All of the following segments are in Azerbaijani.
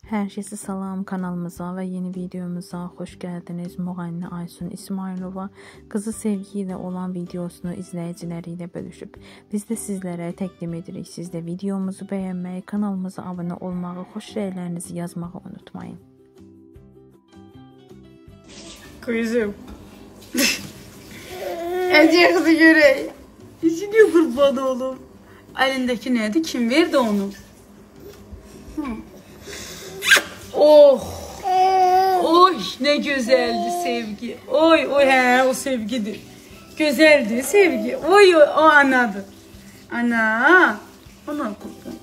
Hər kəsə salam, kanalımıza və yeni videomuza xoş gəldiniz. Müğənni Aysun İsmailova qızı Sevgi ilə olan videosunu izləyiciləri ilə bölüşüb. Biz də sizlərə təqdim edirik. Siz də videomuzu bəyənməyi, kanalımıza abunə olmağı, xoş rəylərinizi yazmağı unutmayın. Kızım. Acıqdı görək. İçini qurban olum. Əlindəki nədir? Kim verdi onu? Oh. Oy, nə gözəldi Sevgi. Oy, hə, o Sevgidir. Gözəldir Sevgi. Oy, o anadır. Ana. Ana qurban.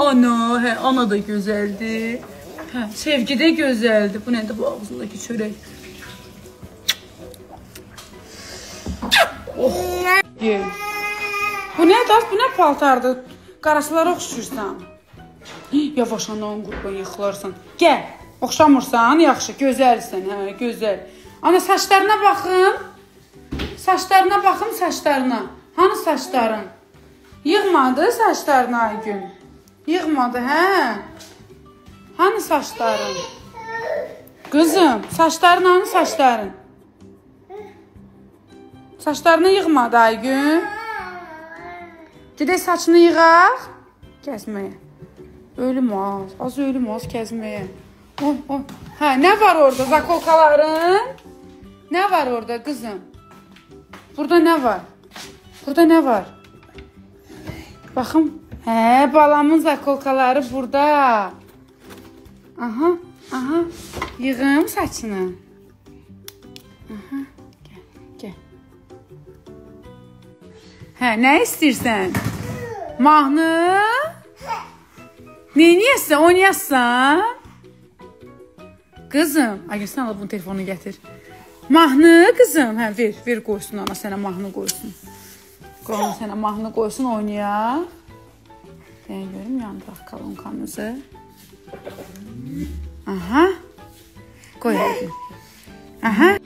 Ana, hə, ana da gözəldir. Hə, Sevgi də gözəldir. Bu nədir bu ağzındakı çörək? Oh. Ye. Bu nədir? Bu nə paltardır? Qarasılara oxşuyursan. Yavaş ananın qurban yıxılarsan. Gəl. Oxşamırsan, yaxşı, gözəlsən, hə, gözəl. Ana saçlarına baxım. Saçlarına baxım, saçlarına. Hanı saçların? Yığmadı saçlarını Aygün. Yığmadı, hə? Hanı saçların? Qızım, saçların hanı saçların? Saçlarını yığmadı Aygün. Gedək saçını yığaq. Kəsməyə. Ölüm az ölüm az kəsməyə. Hə, nə var orada zakolkaların? Nə var orada qızım? Burada nə var? Burada nə var? Baxım. Hə, balamın zakolkaları burada. Aha, aha. Yığım saçını. Aha, gəl. Hə, nə istəyirsən? Mahnı? Neyniyəsən, oynayasın? Qızım, Aygün, sən alıb bunu telefonu gətir. Mahnı, qızım, hə, ver qoysun, ana sənə mahnı qoysun. Qoyun sənə mahnı qoysun, oynayaq. Deyən görüm, yandıraq kalonkamızı. Aha. Qoy Aygün. Aha.